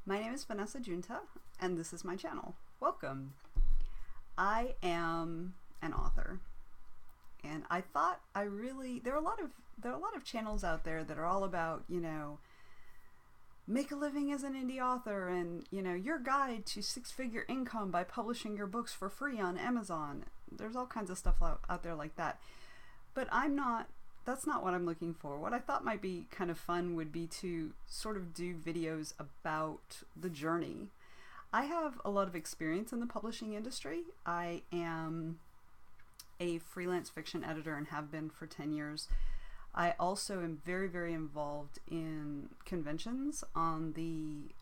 My name is Vanessa Junta, and this is my channel. Welcome. I am an author, and I thought there are a lot of channels out there that are all about, make a living as an indie author and, your guide to six-figure income by publishing your books for free on Amazon. There's all kinds of stuff out there like that. But that's not what I'm looking for. What I thought might be kind of fun would be to sort of do videos about the journey. I have a lot of experience in the publishing industry. I am a freelance fiction editor and have been for 10 years. I also am very, very involved in conventions on the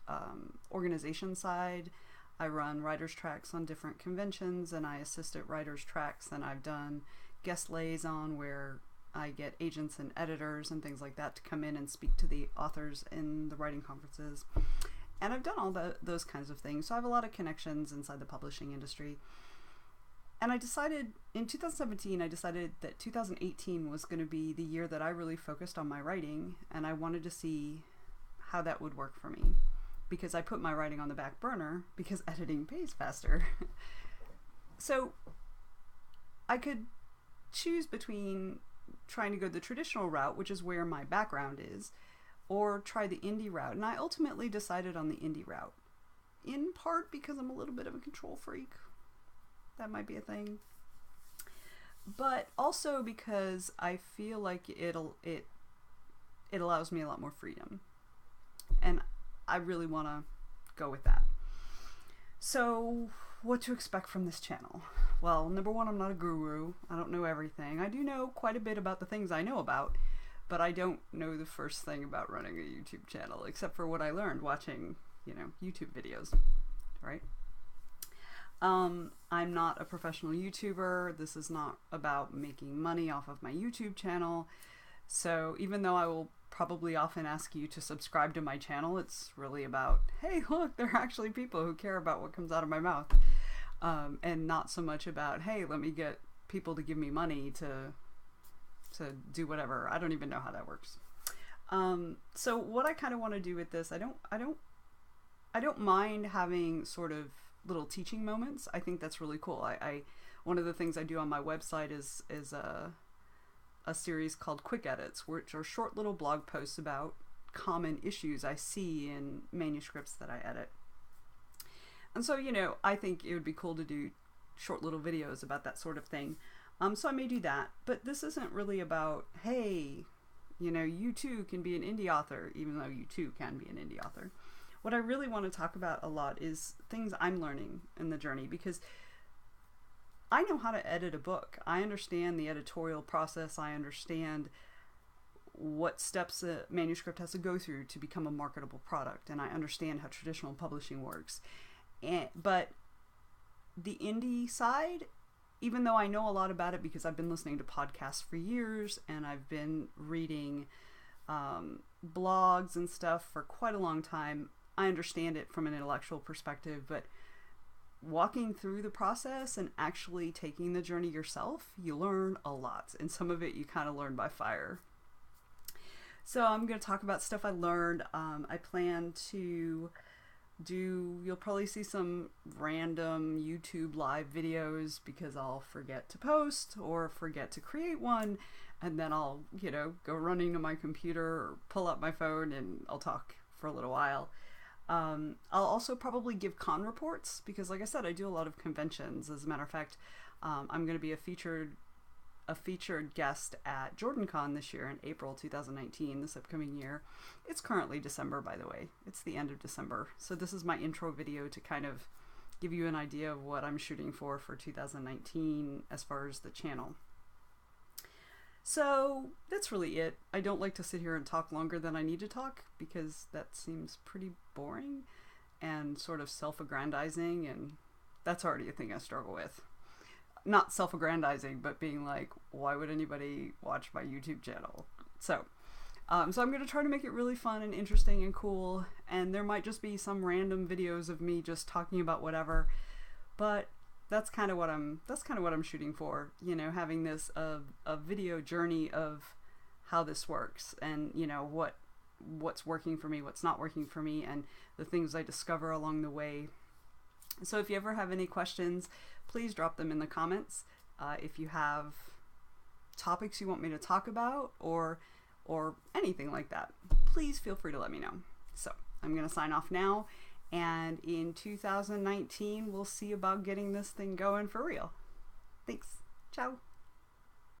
organization side. I run writers' tracks on different conventions and I assist at writers' tracks, and I've done guest liaison where I get agents and editors and things like that to come in and speak to the authors in the writing conferences. And I've done all those kinds of things. So I have a lot of connections inside the publishing industry. And I decided in 2017, that 2018 was going to be the year that I really focused on my writing, and I wanted to see how that would work for me, because I put my writing on the back burner because editing pays faster. So I could choose between trying to go the traditional route, which is where my background is, or try the indie route. And I ultimately decided on the indie route, in part because I'm a little bit of a control freak. That might be a thing. But also because I feel like it allows me a lot more freedom. And I really want to go with that. So, what to expect from this channel? Well, number one, I'm not a guru. I don't know everything. I do know quite a bit about the things I know about, but I don't know the first thing about running a YouTube channel, except for what I learned watching, YouTube videos, right? I'm not a professional YouTuber. This is not about making money off of my YouTube channel. So even though I will probably often ask you to subscribe to my channel, it's really about, hey, look, there are actually people who care about what comes out of my mouth. And not so much about, hey, let me get people to give me money to do whatever. I don't even know how that works. So what I kind of want to do with this, I don't mind having sort of little teaching moments. I think that's really cool. One of the things I do on my website is a series called Quick Edits, which are short little blog posts about common issues I see in manuscripts that I edit. And so, I think it would be cool to do short little videos about that sort of thing. So I may do that, but this isn't really about, hey, you too can be an indie author, even though you too can be an indie author. What I really want to talk about a lot is things I'm learning in the journey, because I know how to edit a book. I understand the editorial process. I understand what steps a manuscript has to go through to become a marketable product, and I understand how traditional publishing works. But the indie side, even though I know a lot about it because I've been listening to podcasts for years and I've been reading blogs and stuff for quite a long time, I understand it from an intellectual perspective. But walking through the process and actually taking the journey yourself, you learn a lot, and some of it you kind of learn by fire. So I'm going to talk about stuff I learned. I plan to you'll probably see some random YouTube live videos because I'll forget to post or forget to create one, and then I'll, go running to my computer or pull up my phone and I'll talk for a little while. I'll also probably give con reports because, like I said, I do a lot of conventions. As a matter of fact, I'm going to be a featured guest at JordanCon this year in April 2019, this upcoming year. It's currently December, by the way. It's the end of December. So this is my intro video to kind of give you an idea of what I'm shooting for 2019 as far as the channel. So that's really it. I don't like to sit here and talk longer than I need to talk because that seems pretty boring and sort of self-aggrandizing, and that's already a thing I struggle with. Not self-aggrandizing, but being like, why would anybody watch my YouTube channel? So I'm going to try to make it really fun and interesting and cool, and there might just be some random videos of me just talking about whatever, but that's kind of what I'm shooting for, having this a video journey of how this works and what what's working for me, what's not working for me, and the things I discover along the way. So if you ever have any questions, please drop them in the comments. If you have topics you want me to talk about or anything like that, please feel free to let me know. So I'm going to sign off now, and in 2019 we'll see about getting this thing going for real. Thanks. Ciao.